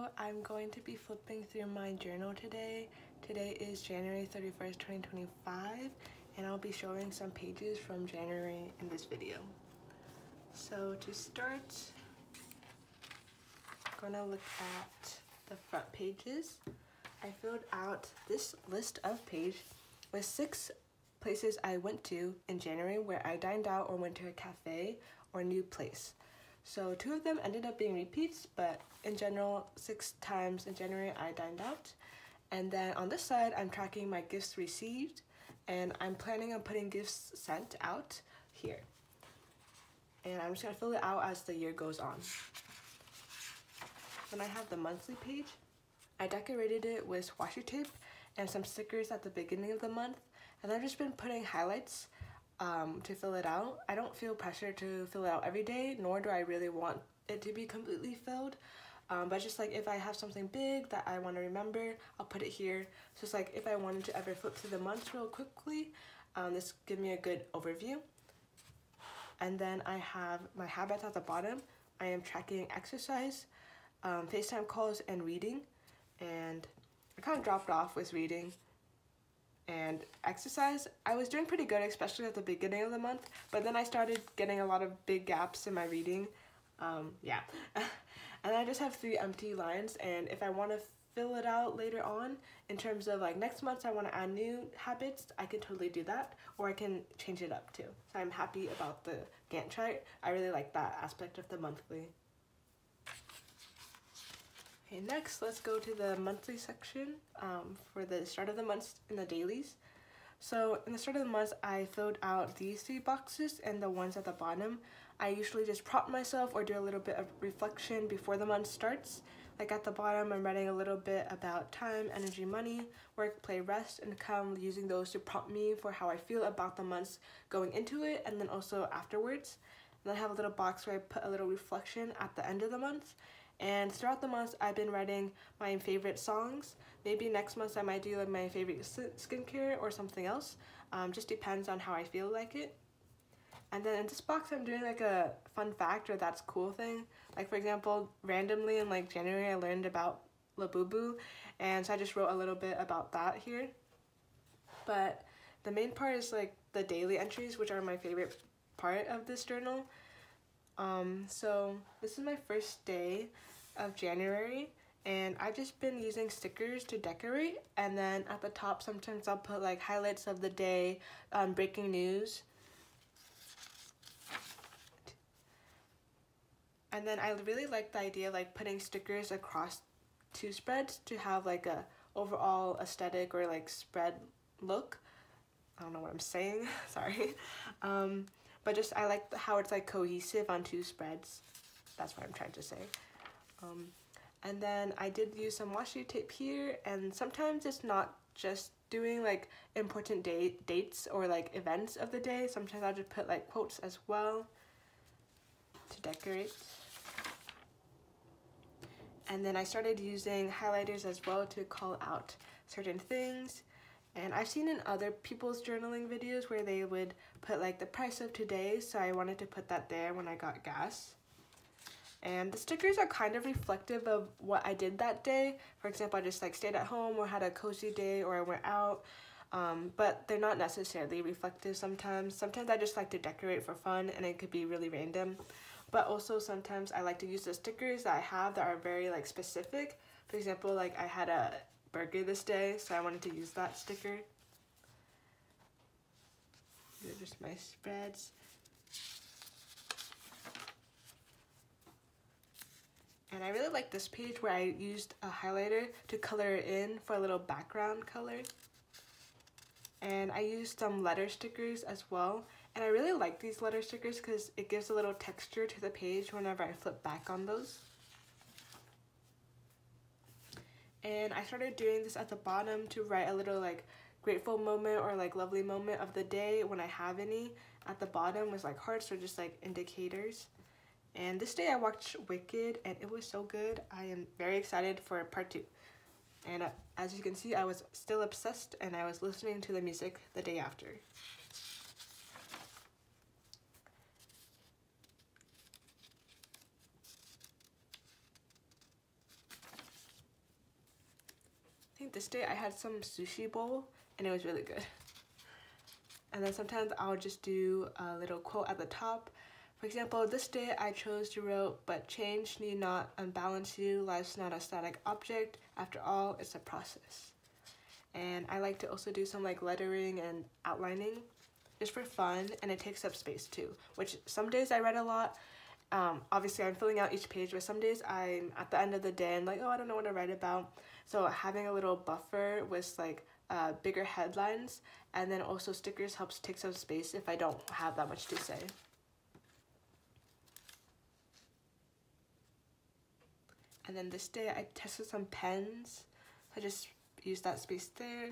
So I'm going to be flipping through my journal today. Today is January 31st, 2025, and I'll be showing some pages from January in this video. So to start, I'm gonna look at the front pages. I filled out this list of pages with 6 places I went to in January where I dined out or went to a cafe or new place. So 2 of them ended up being repeats, but in general, 6 times in January I dined out. And then on this side, I'm tracking my gifts received, and I'm planning on putting gifts sent out here. And I'm just gonna fill it out as the year goes on. Then I have the monthly page. I decorated it with washi tape and some stickers at the beginning of the month, and I've just been putting highlights to fill it out. I don't feel pressure to fill it out every day, nor do I really want it to be completely filled. But just like if I have something big that I want to remember, I'll put it here. So it's like if I wanted to ever flip through the months real quickly, this gives me a good overview. And then I have my habits at the bottom. I am tracking exercise, FaceTime calls, and reading. And I kind of dropped off with reading and exercise. I was doing pretty good, especially at the beginning of the month, but then I started getting a lot of big gaps in my reading. Yeah. And I just have 3 empty lines, and if I want to fill it out later on in terms of like next month I want to add new habits, I can totally do that, or I can change it up too. So I'm happy about the Gantt chart. I really like that aspect of the monthly. Okay, next let's go to the monthly section for the start of the month in the dailies. So in the start of the month, I filled out these 3 boxes, and the ones at the bottom, I usually just prompt myself or do a little bit of reflection before the month starts. Like at the bottom, I'm writing a little bit about time, energy, money, work, play, rest, and kind of using those to prompt me for how I feel about the months going into it, and then also afterwards. And then I have a little box where I put a little reflection at the end of the month. And throughout the month, I've been writing my favorite songs. Maybe next month I might do like my favorite skincare or something else. Just depends on how I feel like it. And then in this box, I'm doing like a fun fact or that's cool thing. Like for example, randomly in like January, I learned about 𝓶𝓵𝓸𝓸𝓸𝓶𝓼, and so I just wrote a little bit about that here. But the main part is like the daily entries, which are my favorite part of this journal. So this is my first day of January, and I've just been using stickers to decorate, and then at the top sometimes I'll put like highlights of the day, breaking news. And then I really like the idea of like putting stickers across 2 spreads to have like a overall aesthetic or like spread look. I don't know what I'm saying, sorry. But just I like how it's like cohesive on 2 spreads. That's what I'm trying to say. And then I did use some washi tape here, and sometimes it's not just doing like important dates or like events of the day. Sometimes I'll just put like quotes as well to decorate. And then I started using highlighters as well to call out certain things. And I've seen in other people's journaling videos where they would put like the price of today, so I wanted to put that there when I got gas. And the stickers are kind of reflective of what I did that day. For example, I just like stayed at home or had a cozy day or I went out, but they're not necessarily reflective sometimes. Sometimes I just like to decorate for fun, and it could be really random. But also sometimes I like to use the stickers that I have that are very like specific. For example, like I had a burger this day, so I wanted to use that sticker. These are just my spreads. And I really like this page where I used a highlighter to color it in for a little background color. And I used some letter stickers as well. And I really like these letter stickers because it gives a little texture to the page whenever I flip back on those. And I started doing this at the bottom to write a little like grateful moment or like lovely moment of the day when I have any. At the bottom was like hearts or just like indicators. And this day I watched Wicked, and it was so good. I am very excited for part 2. And as you can see, I was still obsessed, and I was listening to the music the day after. think this day I had some sushi bowl and it was really good. And then sometimes I'll just do a little quote at the top. For example, this day I chose to wrote, but change need not unbalance you. Life's not a static object. After all, it's a process. And I like to also do some like lettering and outlining just for fun, and it takes up space too, which some days I write a lot. Obviously I'm filling out each page, but some days I'm at the end of the day and like, oh, I don't know what to write about. So having a little buffer with like bigger headlines and then also stickers helps take some space if I don't have that much to say. And then this day I tested some pens. I just used that space there.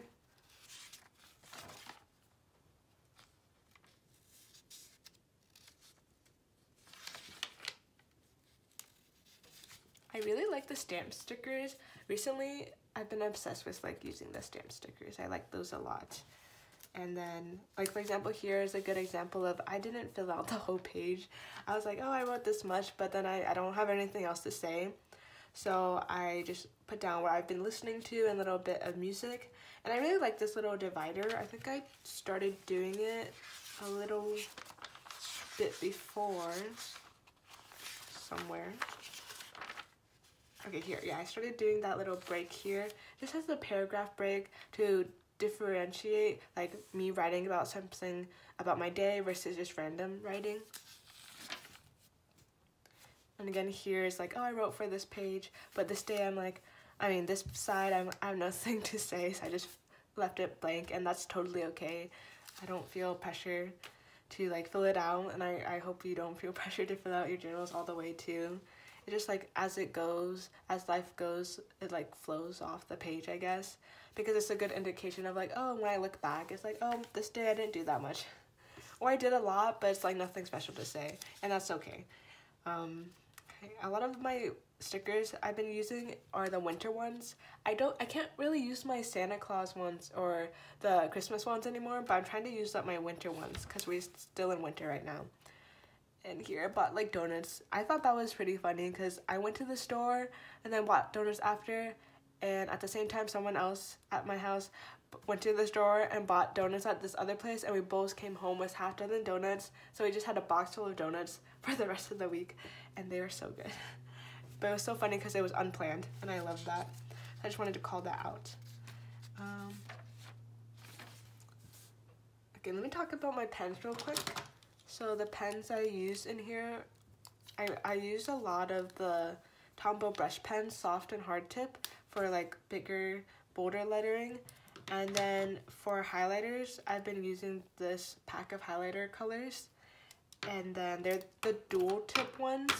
I really like the stamp stickers. Recently, I've been obsessed with like using the stamp stickers. I like those a lot. And then, like for example, here is a good example of I didn't fill out the whole page. I was like, oh, I wrote this much, but then I don't have anything else to say. So I just put down what I've been listening to and a little bit of music. And I really like this little divider. I think I started doing it a little bit before somewhere. Okay, here, yeah, I started doing that little break here. This has a paragraph break to differentiate like me writing about something about my day versus just random writing. And again, here is like, oh, I wrote for this page, but this day I'm like, this side I have nothing to say, so I just left it blank, and that's totally okay. I don't feel pressure to like fill it out, and I hope you don't feel pressure to fill out your journals all the way too. It's just like as it goes, as life goes, it like flows off the page, I guess, because it's a good indication of like, oh, when I look back, it's like, oh, this day I didn't do that much, or I did a lot, but it's like nothing special to say, and that's okay. A lot of my stickers I've been using are the winter ones. I can't really use my Santa Claus ones or the Christmas ones anymore, but I'm trying to use up my winter ones because we're still in winter right now. And here I bought like donuts. I thought that was pretty funny because I went to the store and then bought donuts after, and at the same time someone else at my house went to the store and bought donuts at this other place, and we both came home with half a dozen donuts, so we just had a box full of donuts for the rest of the week, and they were so good. But it was so funny because it was unplanned, and I loved that. I just wanted to call that out. Okay, let me talk about my pens real quick. So the pens I use in here, I used a lot of the Tombow brush pens, soft and hard tip, for like bigger, bolder lettering. And then for highlighters, I've been using this pack of highlighter colors. And then they're the dual tip ones.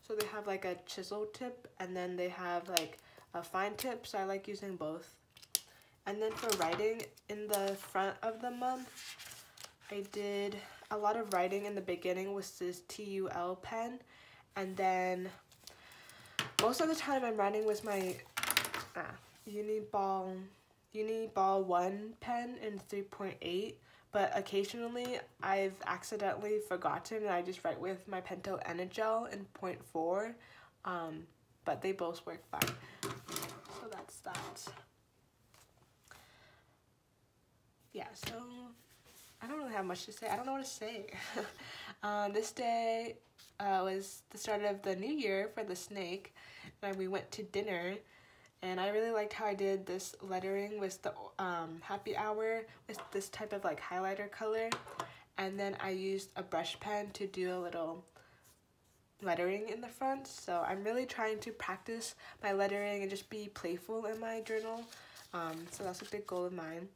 So they have like a chisel tip and then they have like a fine tip. So I like using both. And then for writing in the front of the month, I did a lot of writing in the beginning with this TUL pen. And then most of the time I'm writing with my Uniball 1 pen in 3.8, but occasionally I've accidentally forgotten and I just write with my Pentel Energel in 0.4, but they both work fine. So that's that. Yeah, so I don't really have much to say. I don't know what to say. This day was the start of the new year for the snake, and we went to dinner. And I really liked how I did this lettering with the happy hour with this type of like highlighter color. And then I used a brush pen to do a little lettering in the front. So I'm really trying to practice my lettering and just be playful in my journal. So that's a big goal of mine.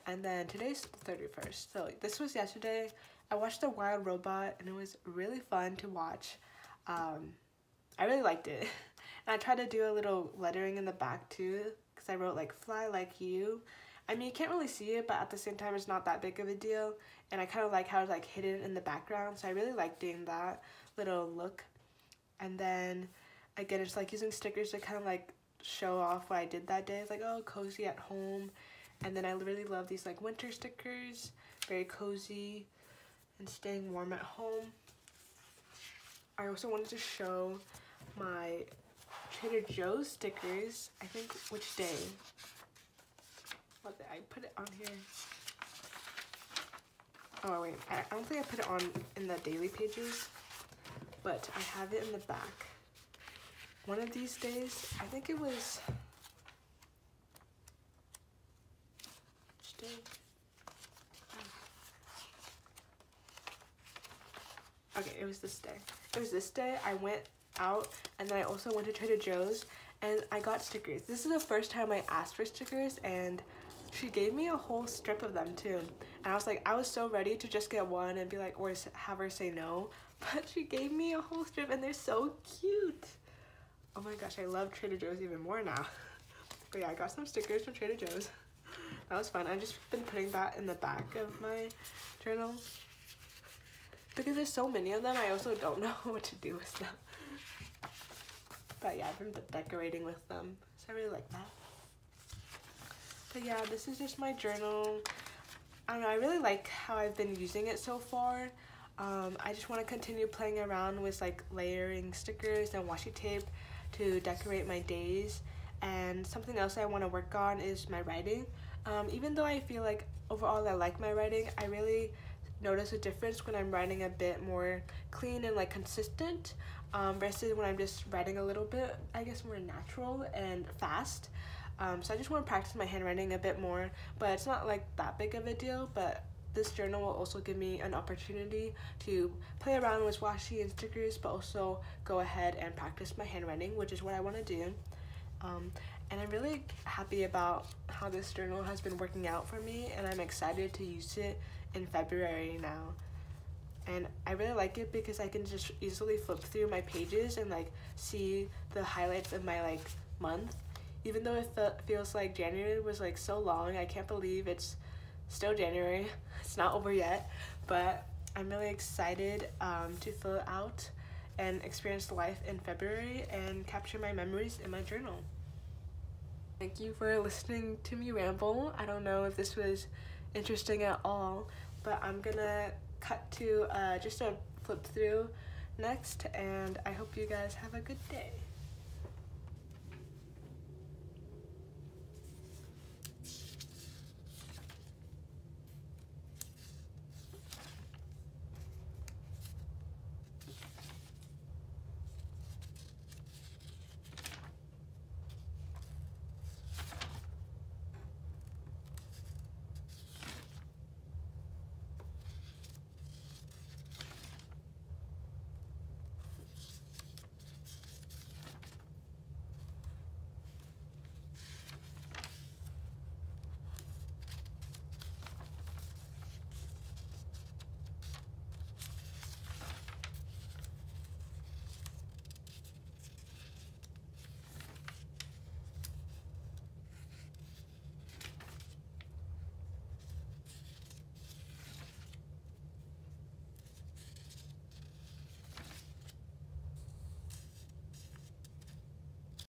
And then today's the 31st. So this was yesterday. I watched The Wild Robot and it was really fun to watch. I really liked it. And I tried to do a little lettering in the back too, because I wrote like fly like you. I mean, you can't really see it, but at the same time it's not that big of a deal. And I kind of like how it's like hidden in the background, so I really like doing that little look. And then again, it's like using stickers to kind of like show off what I did that day. It's like, oh, cozy at home. And then I really love these like winter stickers, very cozy and staying warm at home. I also wanted to show my Trader Joe's stickers. I think which day? I put it on here. Oh wait, I don't think I put it on in the daily pages, but I have it in the back. One of these days, I think it was which day? Okay, it was this day. It was this day I went out, and then I also went to Trader Joe's and I got stickers. This is the first time I asked for stickers, and she gave me a whole strip of them too. And I was like, I was so ready to just get one and be like, or have her say no, but she gave me a whole strip and they're so cute. Oh my gosh, I love Trader Joe's even more now. But yeah, I got some stickers from Trader Joe's. That was fun. I've just been putting that in the back of my journal. Because there's so many of them, I also don't know what to do with them. But yeah, I've been decorating with them, so I really like that. But yeah, this is just my journal. I don't know, I really like how I've been using it so far. I just want to continue playing around with like layering stickers and washi tape to decorate my days. And something else I want to work on is my writing. Even though I feel like overall I like my writing, I really notice a difference when I'm writing a bit more clean and like consistent versus when I'm just writing a little bit, I guess, more natural and fast. So I just want to practice my handwriting a bit more, but it's not like that big of a deal. But this journal will also give me an opportunity to play around with washi and stickers, but also go ahead and practice my handwriting, which is what I want to do. And I'm really happy about how this journal has been working out for me, and I'm excited to use it in February now. And I really like it because I can just easily flip through my pages and like see the highlights of my like month. Even though it feels like January was like so long, I can't believe it's still January. It's not over yet, but I'm really excited to fill it out and experience life in February and capture my memories in my journal. Thank you for listening to me ramble. I don't know if this was interesting at all, but I'm gonna cut to just a flip through next, and I hope you guys have a good day.